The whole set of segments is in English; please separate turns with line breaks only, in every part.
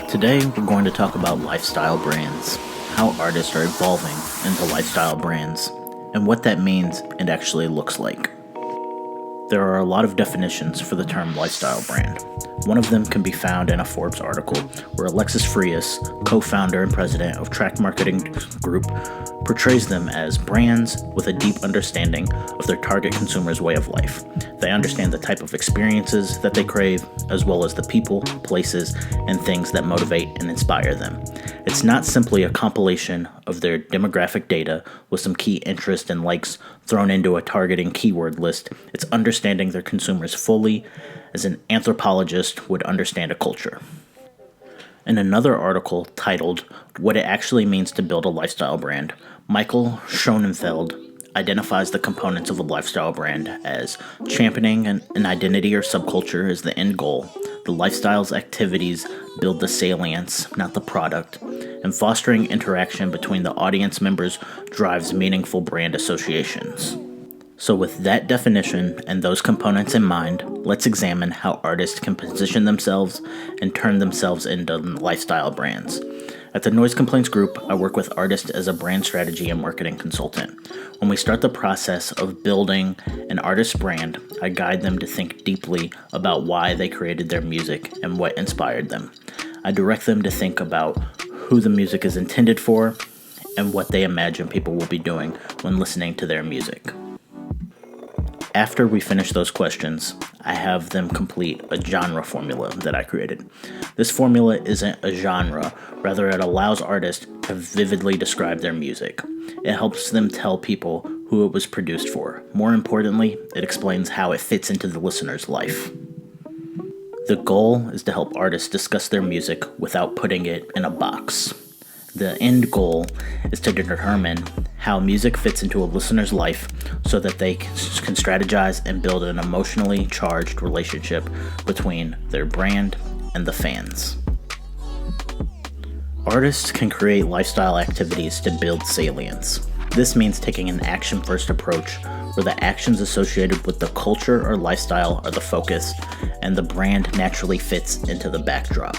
Today, we're going to talk about lifestyle brands, how artists are evolving into lifestyle brands, and what that means and actually looks like. There are a lot of definitions for the term lifestyle brand. One of them can be found in a Forbes article where Alexis Frias, co-founder and president of Track Marketing Group, portrays them as brands with a deep understanding of their target consumer's way of life. They understand the type of experiences that they crave, as well as the people, places, and things that motivate and inspire them. It's not simply a compilation of their demographic data with some key interest and likes thrown into a targeting keyword list. It's understanding their consumers fully, as an anthropologist would understand a culture. In another article titled What It Actually Means to Build a Lifestyle Brand, Michael Schonenfeld identifies the components of a lifestyle brand as championing an identity or subculture is the end goal. The lifestyle's activities build the salience, not the product, and fostering interaction between the audience members drives meaningful brand associations. So with that definition and those components in mind, let's examine how artists can position themselves and turn themselves into lifestyle brands. At the Noise Complaints Group, I work with artists as a brand strategy and marketing consultant. When we start the process of building an artist's brand, I guide them to think deeply about why they created their music and what inspired them. I direct them to think about who the music is intended for and what they imagine people will be doing when listening to their music. After we finish those questions, I have them complete a genre formula that I created. This formula isn't a genre, rather it allows artists to vividly describe their music. It helps them tell people who it was produced for. More importantly, it explains how it fits into the listener's life. The goal is to help artists discuss their music without putting it in a box. The end goal is to determine how music fits into a listener's life so that they can strategize and build an emotionally charged relationship between their brand and the fans. Artists can create lifestyle activities to build salience. This means taking an action-first approach where the actions associated with the culture or lifestyle are the focus and the brand naturally fits into the backdrop.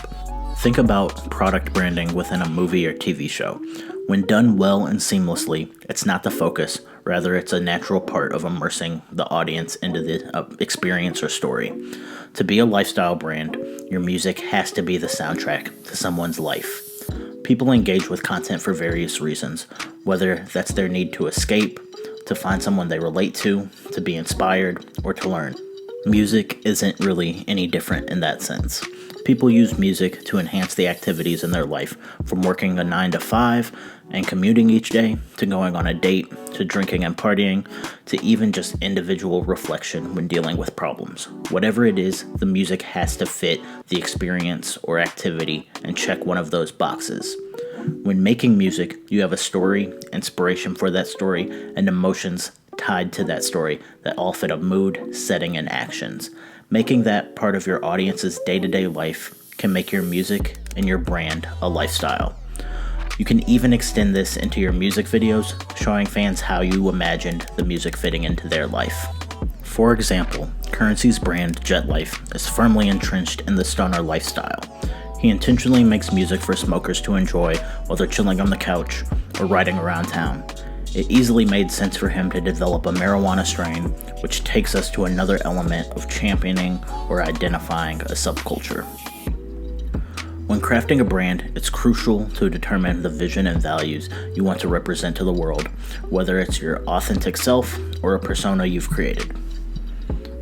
Think about product branding within a movie or TV show. When done well and seamlessly, it's not the focus, rather it's a natural part of immersing the audience into the experience or story. To be a lifestyle brand, your music has to be the soundtrack to someone's life. People engage with content for various reasons, whether that's their need to escape, to find someone they relate to be inspired, or to learn. Music isn't really any different in that sense. People use music to enhance the activities in their life, from working a 9 to 5 and commuting each day, to going on a date, to drinking and partying, to even just individual reflection when dealing with problems. Whatever it is, the music has to fit the experience or activity and check one of those boxes. When making music, you have a story, inspiration for that story, and emotions tied to that story that all fit a mood, setting, and actions. Making that part of your audience's day-to-day life can make your music and your brand a lifestyle. You can even extend this into your music videos, showing fans how you imagined the music fitting into their life. For example, Currency's brand, Jet Life, is firmly entrenched in the stoner lifestyle. He intentionally makes music for smokers to enjoy while they're chilling on the couch or riding around town. It easily made sense for him to develop a marijuana strain, which takes us to another element of championing or identifying a subculture. When crafting a brand, it's crucial to determine the vision and values you want to represent to the world, whether it's your authentic self or a persona you've created.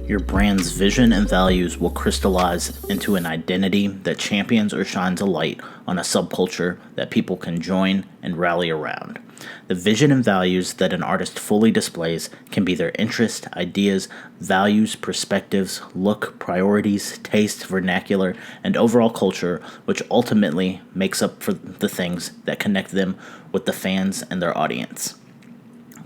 Your brand's vision and values will crystallize into an identity that champions or shines a light on a subculture that people can join and rally around. The vision and values that an artist fully displays can be their interests, ideas, values, perspectives, look, priorities, taste, vernacular, and overall culture, which ultimately makes up for the things that connect them with the fans and their audience.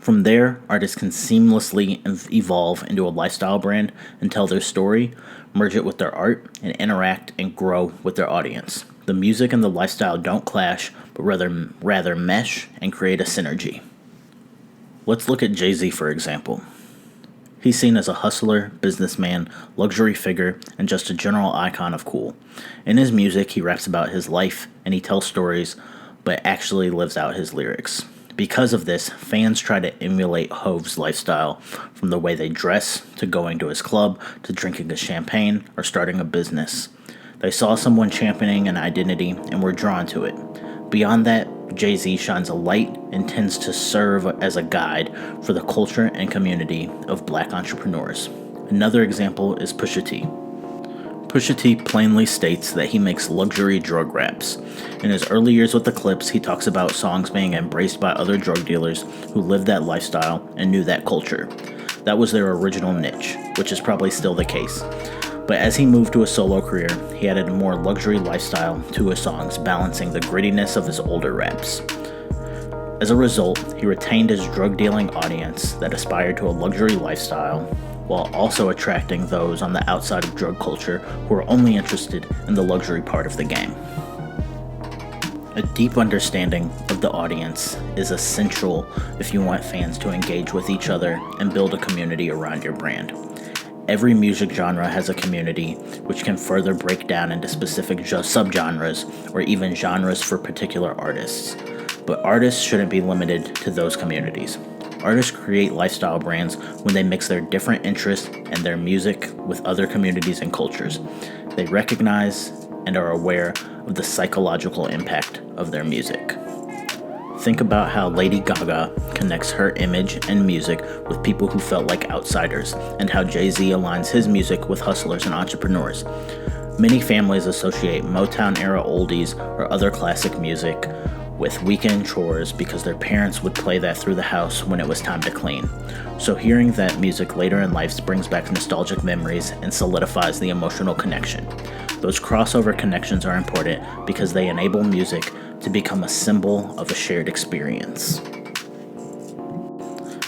From there, artists can seamlessly evolve into a lifestyle brand and tell their story, merge it with their art, and interact and grow with their audience. The music and the lifestyle don't clash, but rather mesh and create a synergy. Let's look at Jay-Z, for example. He's seen as a hustler, businessman, luxury figure, and just a general icon of cool. In his music, he raps about his life and he tells stories, but actually lives out his lyrics. Because of this, fans try to emulate Hove's lifestyle, from the way they dress, to going to his club, to drinking a champagne, or starting a business. They saw someone championing an identity and were drawn to it. Beyond that, Jay-Z shines a light and tends to serve as a guide for the culture and community of black entrepreneurs. Another example is Pusha T. Pusha T plainly states that he makes luxury drug raps. In his early years with the Clips, he talks about songs being embraced by other drug dealers who lived that lifestyle and knew that culture. That was their original niche, which is probably still the case. But as he moved to a solo career, he added a more luxury lifestyle to his songs, balancing the grittiness of his older raps. As a result, he retained his drug-dealing audience that aspired to a luxury lifestyle, while also attracting those on the outside of drug culture who are only interested in the luxury part of the game. A deep understanding of the audience is essential if you want fans to engage with each other and build a community around your brand. Every music genre has a community, which can further break down into specific subgenres or even genres for particular artists. But artists shouldn't be limited to those communities. Artists create lifestyle brands when they mix their different interests and their music with other communities and cultures. They recognize and are aware of the psychological impact of their music. Think about how Lady Gaga connects her image and music with people who felt like outsiders, and how Jay-Z aligns his music with hustlers and entrepreneurs. Many families associate Motown-era oldies or other classic music with weekend chores because their parents would play that through the house when it was time to clean. So hearing that music later in life brings back nostalgic memories and solidifies the emotional connection. Those crossover connections are important because they enable music to become a symbol of a shared experience.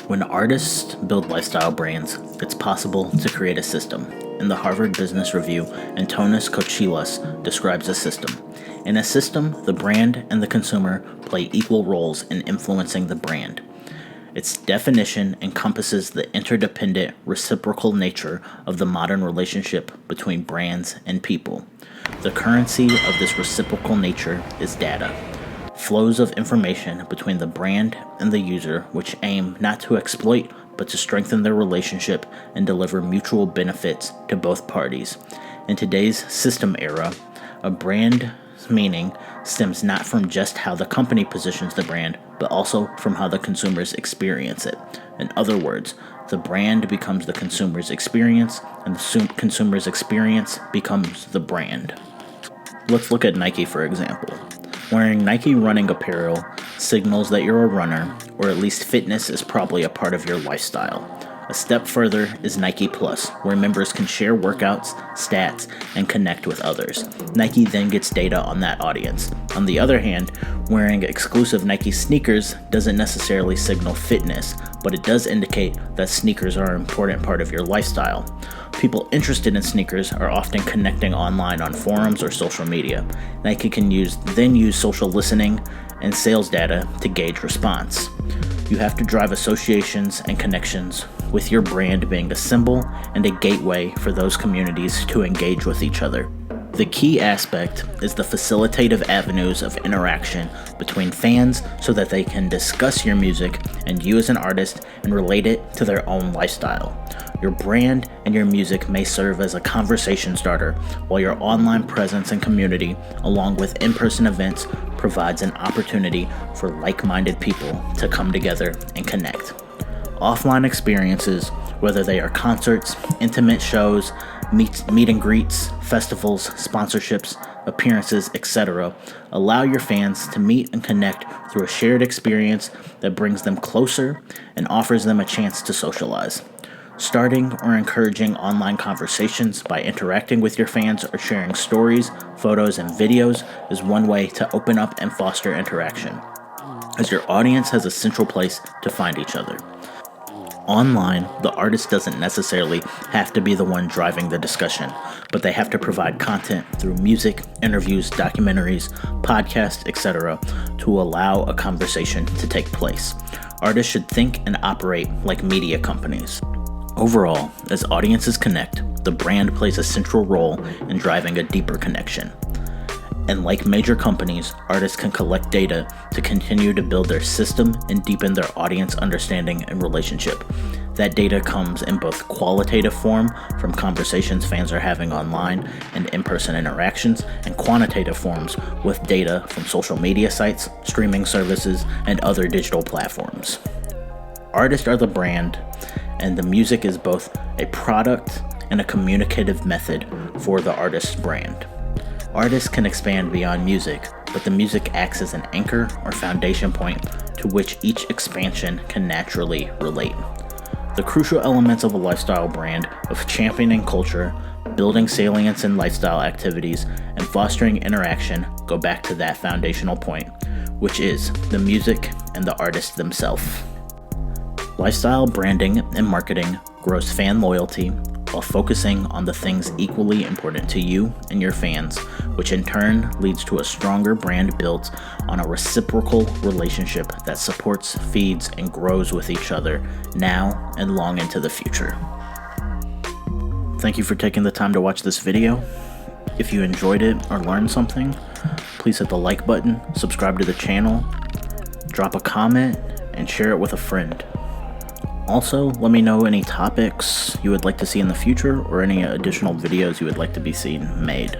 When artists build lifestyle brands, it's possible to create a system. In the Harvard Business Review, Antonis Kochilas describes a system. In a system, the brand and the consumer play equal roles in influencing the brand. Its definition encompasses the interdependent, reciprocal nature of the modern relationship between brands and people. The currency of this reciprocal nature is data. Flows of information between the brand and the user which aim not to exploit but to strengthen their relationship and deliver mutual benefits to both parties. In today's system era, a brand's meaning stems not from just how the company positions the brand, but also from how the consumers experience it. In other words, the brand becomes the consumer's experience, and the consumer's experience becomes the brand. Let's look at Nike, for example. Wearing Nike running apparel signals that you're a runner, or at least fitness is probably a part of your lifestyle. A step further is Nike Plus, where members can share workouts, stats, and connect with others. Nike then gets data on that audience. On the other hand, wearing exclusive Nike sneakers doesn't necessarily signal fitness, but it does indicate that sneakers are an important part of your lifestyle. People interested in sneakers are often connecting online on forums or social media. Nike can then use social listening and sales data to gauge response. You have to drive associations and connections, with your brand being a symbol and a gateway for those communities to engage with each other. The key aspect is the facilitative avenues of interaction between fans so that they can discuss your music and you as an artist and relate it to their own lifestyle. Your brand and your music may serve as a conversation starter, while your online presence and community, along with in-person events, provides an opportunity for like-minded people to come together and connect. Offline experiences, whether they are concerts, intimate shows, meet and greets, festivals, sponsorships, appearances, etc., allow your fans to meet and connect through a shared experience that brings them closer and offers them a chance to socialize. Starting or encouraging online conversations by interacting with your fans or sharing stories, photos, and videos is one way to open up and foster interaction, as your audience has a central place to find each other. Online, the artist doesn't necessarily have to be the one driving the discussion, but they have to provide content through music, interviews, documentaries, podcasts, etc. to allow a conversation to take place. Artists should think and operate like media companies. Overall, as audiences connect, the brand plays a central role in driving a deeper connection. And like major companies, artists can collect data to continue to build their system and deepen their audience understanding and relationship. That data comes in both qualitative form from conversations fans are having online and in-person interactions, and quantitative forms with data from social media sites, streaming services, and other digital platforms. Artists are the brand, and the music is both a product and a communicative method for the artist's brand. Artists can expand beyond music, but the music acts as an anchor or foundation point to which each expansion can naturally relate. The crucial elements of a lifestyle brand of championing culture, building salience in lifestyle activities, and fostering interaction go back to that foundational point, which is the music and the artist themselves. Lifestyle branding and marketing grows fan loyalty while focusing on the things equally important to you and your fans, which in turn leads to a stronger brand built on a reciprocal relationship that supports, feeds, and grows with each other now and long into the future. Thank you for taking the time to watch this video. If you enjoyed it or learned something, please hit the like button, subscribe to the channel, drop a comment, and share it with a friend. Also, let me know any topics you would like to see in the future or any additional videos you would like to be seen made.